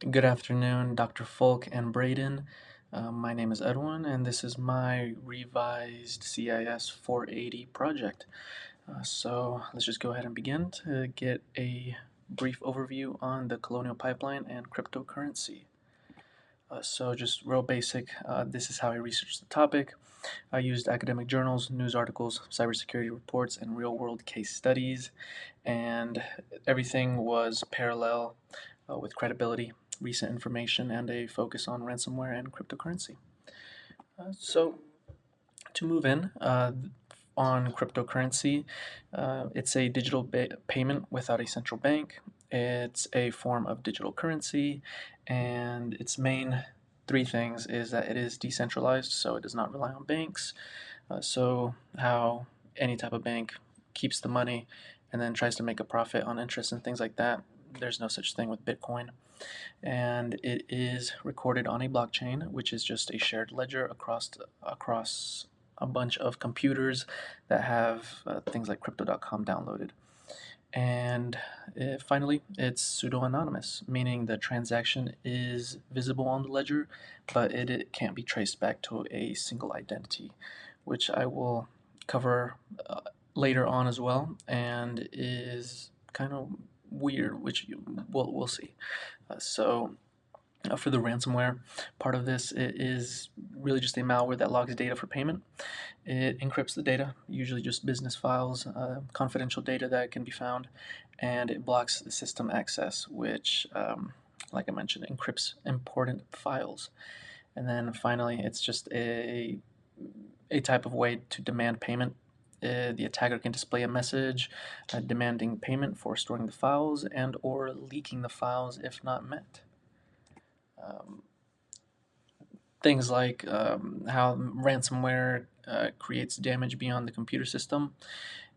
Good afternoon, Dr. Folk and Braden. My name is Edwin, and this is my revised Cis480 project. So let's just go ahead and begin to get a brief overview on the colonial pipeline and cryptocurrency. So just real basic, this is how I researched the topic. I used academic journals, news articles, cybersecurity reports, and real-world case studies, and everything was parallel with credibility, recent information, and a focus on ransomware and cryptocurrency. So to move in on cryptocurrency, it's a digital payment without a central bank. It's a form of digital currency, and its main three things is that it is decentralized, so it does not rely on banks. So how any type of bank keeps the money and then tries to make a profit on interest and things like that, there's no such thing with Bitcoin. And it is recorded on a blockchain, which is just a shared ledger across a bunch of computers that have things like crypto.com downloaded. And finally, it's pseudo-anonymous, meaning the transaction is visible on the ledger, but it can't be traced back to a single identity, which I will cover later on as well, and is kind of weird, which we'll see. So for the ransomware part of this, it is really just a malware that logs data for payment. It encrypts the data, usually just business files, confidential data that can be found, and it blocks the system access, which, like I mentioned, encrypts important files. And then finally, it's just a type of way to demand payment. The attacker can display a message demanding payment for storing the files and or leaking the files if not met. Um, Things like how ransomware creates damage beyond the computer system.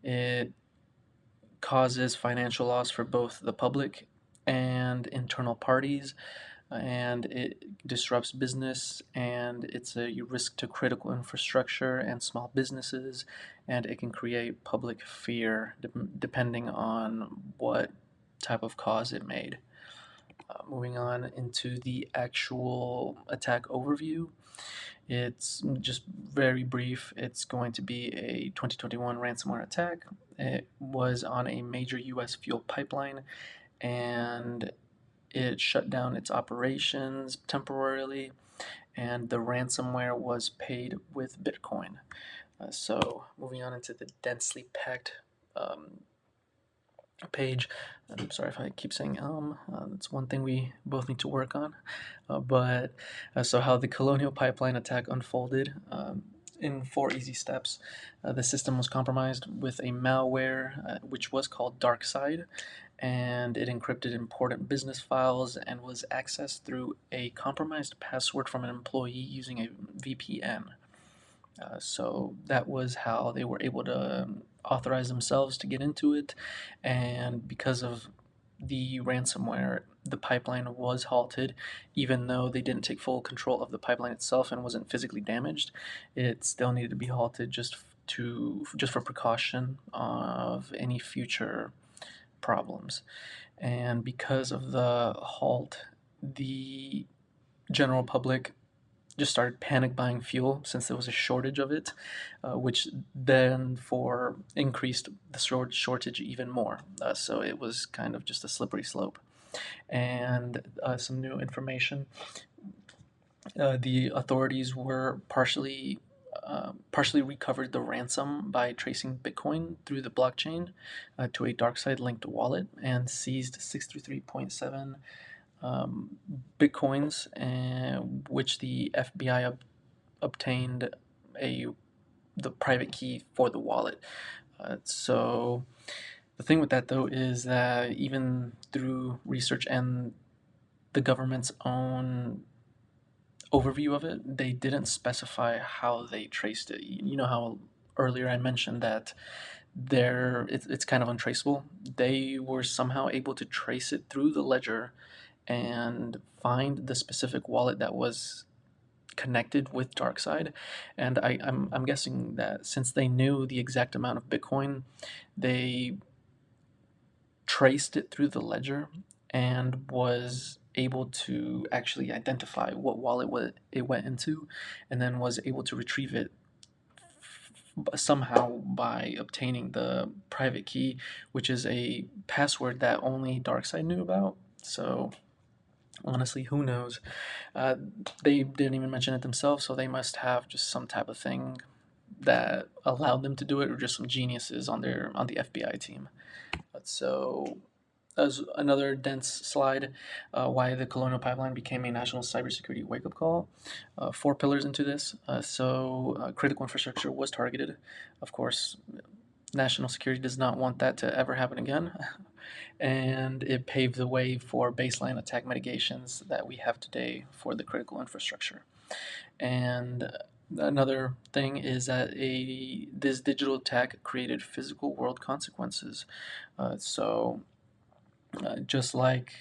It causes financial loss for both the public and internal parties, and it disrupts business, and it's a risk to critical infrastructure and small businesses, and it can create public fear depending on what type of cause it made. Moving on into the actual attack overview, it's just very brief. It's going to be a 2021 ransomware attack. It was on a major US fuel pipeline, and it shut down its operations temporarily, and the ransomware was paid with Bitcoin. So moving on into the densely packed page. I'm sorry if I keep saying it's one thing we both need to work on. So how the Colonial Pipeline attack unfolded. In 4 easy steps, the system was compromised with a malware which was called DarkSide, and it encrypted important business files and was accessed through a compromised password from an employee using a VPN. So that was how they were able to authorize themselves to get into it. And because of the ransomware, the pipeline was halted, even though they didn't take full control of the pipeline itself and wasn't physically damaged. It still needed to be halted just for precaution of any future problems. And because of the halt, the general public just started panic buying fuel since there was a shortage of it, which then for increased the shortage even more. So it was kind of just a slippery slope. And some new information: the authorities were partially recovered the ransom by tracing Bitcoin through the blockchain to a DarkSide linked wallet and seized 633.7 bitcoins, which the FBI obtained the private key for the wallet. So the thing with that though is that even through research and the government's own overview of it, they didn't specify how they traced it. You know how earlier I mentioned that it's kind of untraceable. They were somehow able to trace it through the ledger and find the specific wallet that was connected with DarkSide. And I'm guessing that since they knew the exact amount of Bitcoin, they traced it through the ledger and was able to actually identify what wallet it went into, and then was able to retrieve it somehow by obtaining the private key, which is a password that only DarkSide knew about. So honestly, who knows? Uh, they didn't even mention it themselves, so they must have just some type of thing that allowed them to do it, or just some geniuses on the FBI team. So as another dense slide, why the Colonial Pipeline became a national cybersecurity wake-up call. Four pillars into this. Critical infrastructure was targeted. Of course, national security does not want that to ever happen again. And it paved the way for baseline attack mitigations that we have today for the critical infrastructure. And another thing is that this digital attack created physical world consequences. Just like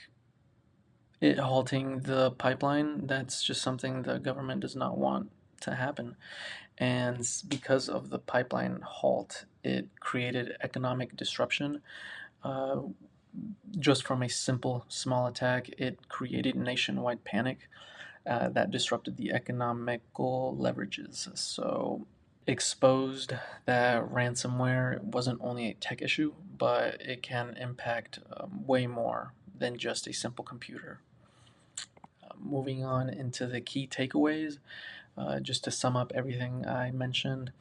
it halting the pipeline, that's just something the government does not want to happen. And because of the pipeline halt, it created economic disruption. Uh, just from a simple small attack, it created nationwide panic that disrupted the economical leverages. So, exposed that ransomware wasn't only a tech issue, but it can impact way more than just a simple computer. Moving on into the key takeaways, just to sum up everything I mentioned,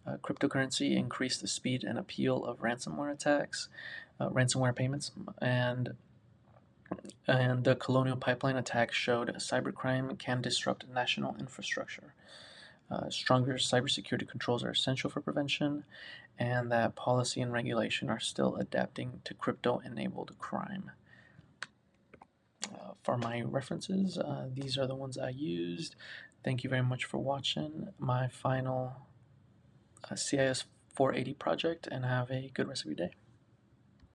cryptocurrency increased the speed and appeal of ransomware attacks, ransomware payments, and the Colonial Pipeline attack showed cybercrime can disrupt national infrastructure. Stronger cybersecurity controls are essential for prevention, and that policy and regulation are still adapting to crypto enabled crime. For my references, these are the ones I used. Thank you very much for watching my final CIS 480 project, and have a good rest of your day.